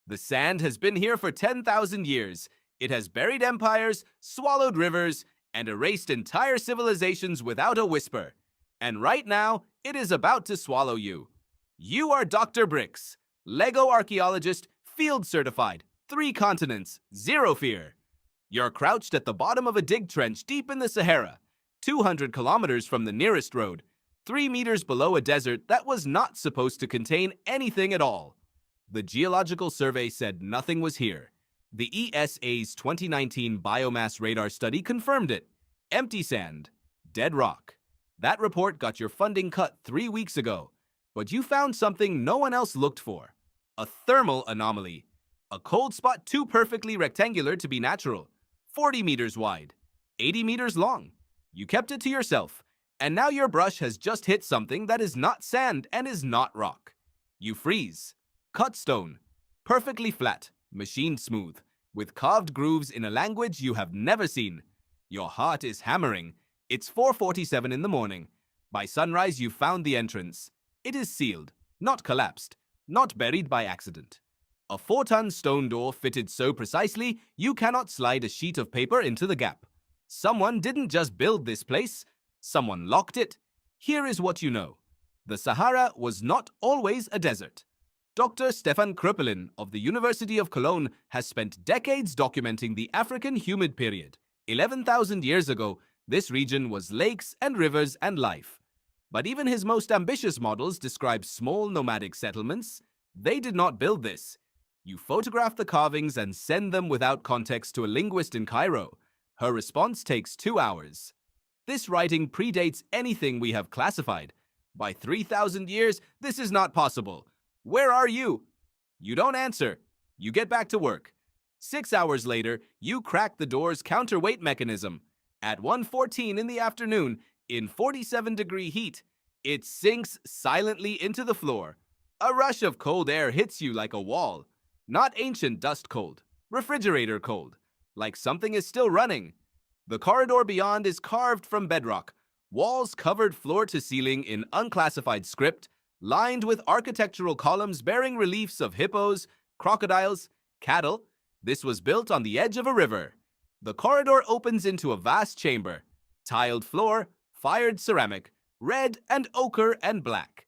The sand has been here for 10,000 years. It has buried empires, swallowed rivers, and erased entire civilizations without a whisper. And right now, it is about to swallow you. You are Dr. Brix, Lego archaeologist, field certified, 3 continents, 0 fear. You're crouched at the bottom of a dig trench deep in the Sahara, 200 kilometers from the nearest road, 3 meters below a desert that was not supposed to contain anything at all. The Geological Survey said nothing was here. The ESA's 2019 biomass radar study confirmed it. Empty sand, dead rock. That report got your funding cut 3 weeks ago, but you found something no one else looked for. A thermal anomaly. A cold spot too perfectly rectangular to be natural. 40 meters wide, 80 meters long. You kept it to yourself, and now your brush has just hit something that is not sand and is not rock. You freeze. Cut stone. Perfectly flat, machined smooth, with carved grooves in a language you have never seen. Your heart is hammering. It's 4:47 in the morning. By sunrise, you found the entrance. It is sealed, not collapsed, not buried by accident. A 4-ton stone door fitted so precisely, you cannot slide a sheet of paper into the gap. Someone didn't just build this place, someone locked it. Here is what you know. The Sahara was not always a desert. Dr. Stefan Kröpelin of the University of Cologne has spent decades documenting the African humid period. 11,000 years ago, this region was lakes and rivers and life. But even his most ambitious models describe small nomadic settlements. They did not build this. You photograph the carvings and send them without context to a linguist in Cairo. Her response takes 2 hours. This writing predates anything we have classified. By 3,000 years, this is not possible. Where are you? You don't answer. You get back to work. 6 hours later, you crack the door's counterweight mechanism. At 1:14 in the afternoon, in 47-degree heat, it sinks silently into the floor. A rush of cold air hits you like a wall. Not ancient dust cold, refrigerator cold, like something is still running. The corridor beyond is carved from bedrock, walls covered floor to ceiling in unclassified script, lined with architectural columns bearing reliefs of hippos, crocodiles, cattle. This was built on the edge of a river. The corridor opens into a vast chamber, tiled floor, fired ceramic, red and ochre and black.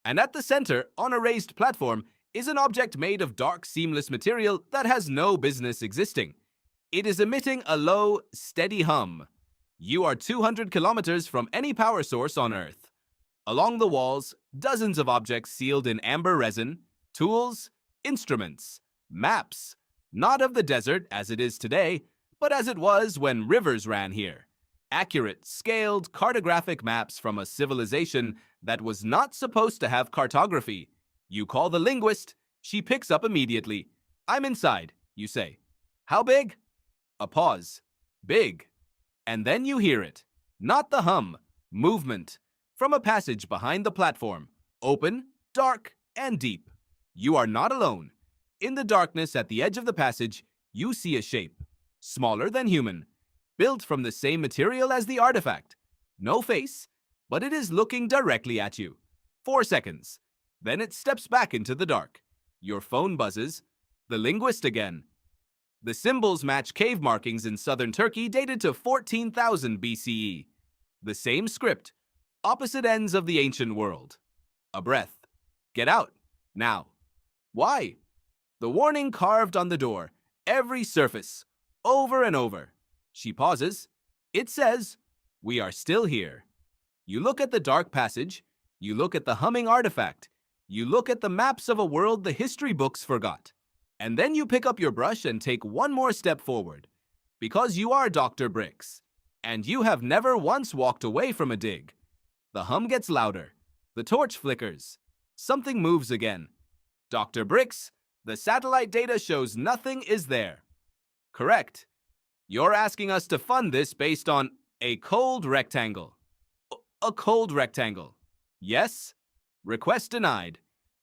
And at the center, on a raised platform, is an object made of dark, seamless material that has no business existing. It is emitting a low, steady hum. You are 200 kilometers from any power source on Earth. Along the walls, dozens of objects sealed in amber resin, tools, instruments, maps, not of the desert as it is today, but as it was when rivers ran here. Accurate, scaled, cartographic maps from a civilization that was not supposed to have cartography. You call the linguist, she picks up immediately. I'm inside, you say. How big? A pause. Big. And then you hear it. Not the hum, movement. From a passage behind the platform. Open, dark, and deep. You are not alone. In the darkness at the edge of the passage, you see a shape. Smaller than human. Built from the same material as the artifact. No face, but it is looking directly at you. 4 seconds. Then it steps back into the dark. Your phone buzzes. The linguist again. The symbols match cave markings in southern Turkey dated to 14,000 BCE. The same script. Opposite ends of the ancient world. A breath. Get out. Now. Why? The warning carved on the door. Every surface. Over and over. She pauses. It says, we are still here. You look at the dark passage. You look at the humming artifact. You look at the maps of a world the history books forgot. And then you pick up your brush and take one more step forward. Because you are Dr. Brix. And you have never once walked away from a dig. The hum gets louder. The torch flickers. Something moves again. Dr. Brix, the satellite data shows nothing is there. Correct. You're asking us to fund this based on a cold rectangle. A cold rectangle. Yes? Request denied.